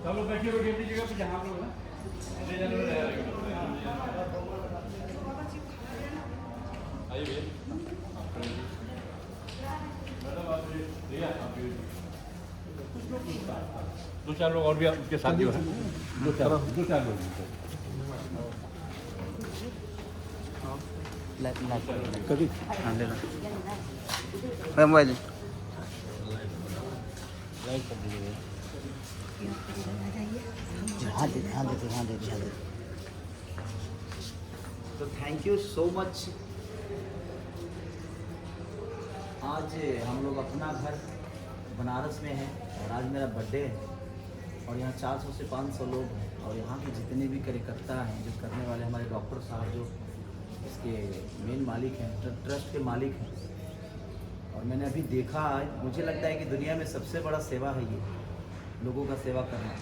सब लोग बैठिए बैठिए अपनी जगह पे जहाँ आप लोग हैं ले जाने में तैयार है। आइए भैया मैडम आप भैया आप दो चार लोग और भी आपके साथ जो है दो चार लोग कभी हाँ लेना मोबाइल लाइव कर दीजिए हाँ दे हाँ दे हाँ दे हाँ दे। तो थैंक यू सो मच। आज हम लोग अपना घर बनारस में हैं और आज मेरा बर्थडे है और यहाँ 400 से 500 लोग हैं और यहाँ के जितने भी कार्यकर्ता हैं जो करने वाले हमारे डॉक्टर साहब जो इसके मेन मालिक हैं ट्रस्ट के मालिक हैं। और मैंने अभी देखा मुझे लगता है कि दुनिया में सबसे बड़ा सेवा है ये लोगों का सेवा करना।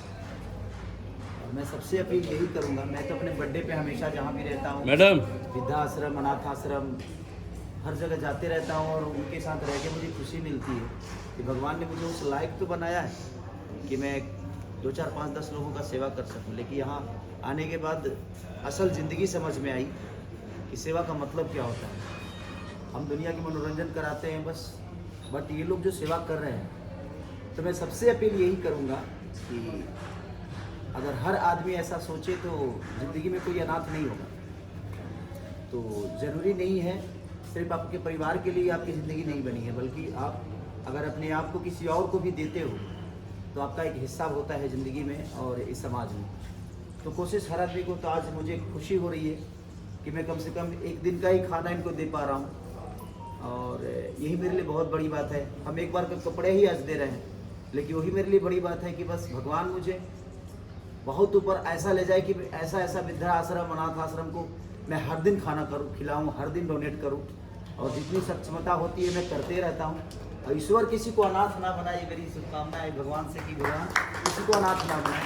और मैं सबसे अपील यही करूँगा, मैं तो अपने बर्थडे पे हमेशा जहाँ भी रहता हूँ मैडम वृद्धाश्रम अनाथ आश्रम हर जगह जाते रहता हूँ और उनके साथ रह के मुझे खुशी मिलती है कि भगवान ने मुझे उस लायक तो बनाया है कि मैं 2 4 5 10 लोगों का सेवा कर सकूं। लेकिन यहाँ आने के बाद असल ज़िंदगी समझ में आई कि सेवा का मतलब क्या होता है। हम दुनिया की मनोरंजन कराते हैं बस, बट ये लोग जो सेवा कर रहे हैं तो मैं सबसे अपील यही करूँगा कि अगर हर आदमी ऐसा सोचे तो ज़िंदगी में कोई अनाथ नहीं होगा। तो ज़रूरी नहीं है सिर्फ आपके परिवार के लिए आपकी ज़िंदगी नहीं बनी है, बल्कि आप अगर अपने आप को किसी और को भी देते हो तो आपका एक हिस्सा होता है ज़िंदगी में और इस समाज में। तो कोशिश हर आदमी को, तो आज मुझे खुशी हो रही है कि मैं कम से कम एक दिन का ही खाना इनको दे पा रहा हूँ और यही मेरे लिए बहुत बड़ी बात है। हम एक बार के कपड़े ही आज दे रहे हैं, लेकिन वही मेरे लिए बड़ी बात है कि बस भगवान मुझे बहुत ऊपर ऐसा ले जाए कि ऐसा ऐसा वृद्धाश्रम अनाथ आश्रम को मैं हर दिन खाना करूँ, खिलाऊँ, हर दिन डोनेट करूँ और जितनी सक्षमता होती है मैं करते रहता हूँ। और ईश्वर किसी को अनाथ ना बनाए, मेरी शुभकामना है भगवान से कि भगवान किसी को अनाथ ना बनाए,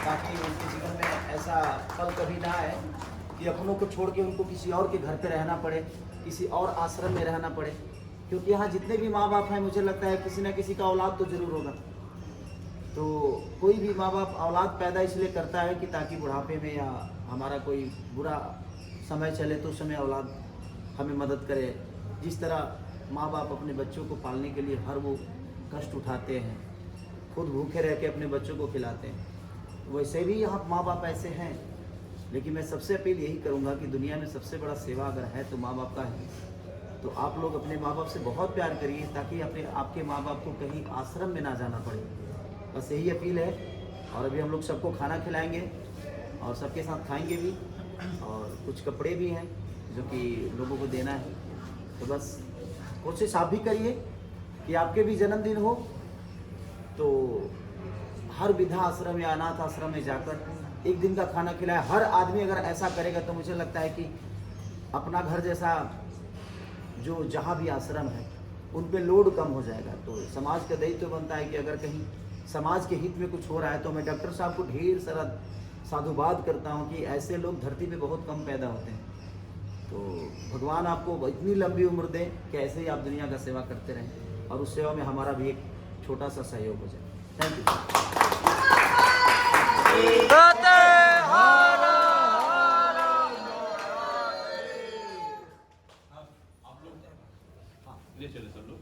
ताकि उनके जीवन में ऐसा पल कभी ना आए कि अपनों को छोड़ के उनको किसी और के घर पे रहना पड़े, किसी और आश्रम में रहना पड़े। क्योंकि यहाँ जितने भी माँ बाप हैं मुझे लगता है किसी न किसी का औलाद तो ज़रूर होगा। तो कोई भी माँ बाप औलाद पैदा इसलिए करता है कि ताकि बुढ़ापे में या हमारा कोई बुरा समय चले तो उस समय औलाद हमें मदद करे। जिस तरह माँ बाप अपने बच्चों को पालने के लिए हर वो कष्ट उठाते हैं, खुद भूखे रह के अपने बच्चों को खिलाते हैं, वैसे भी यहाँ माँ बाप ऐसे हैं। लेकिन मैं सबसे अपील यही करूँगा कि दुनिया में सबसे बड़ा सेवा अगर है तो माँ बाप का है। तो आप लोग अपने माँ बाप से बहुत प्यार करिए ताकि अपने आपके माँ बाप को कहीं आश्रम में ना जाना पड़े। बस यही अपील है। और अभी हम लोग सबको खाना खिलाएंगे और सबके साथ खाएंगे भी और कुछ कपड़े भी हैं जो कि लोगों को देना है। तो बस कोशिश आप भी करिए कि आपके भी जन्मदिन हो तो हर वृद्धा आश्रम या अनाथ आश्रम में जाकर एक दिन का खाना खिलाए। हर आदमी अगर ऐसा करेगा तो मुझे लगता है कि अपना घर जैसा जो जहाँ भी आश्रम है उन पे लोड कम हो जाएगा। तो समाज का दायित्व बनता है कि अगर कहीं समाज के हित में कुछ हो रहा है तो मैं डॉक्टर साहब को ढेर सारा साधुवाद करता हूँ कि ऐसे लोग धरती पे बहुत कम पैदा होते हैं। तो भगवान आपको इतनी लंबी उम्र दे कि ऐसे ही आप दुनिया का सेवा करते रहें और उस सेवा में हमारा भी एक छोटा सा सहयोग हो जाए। Thank you. ले चले सब लोग।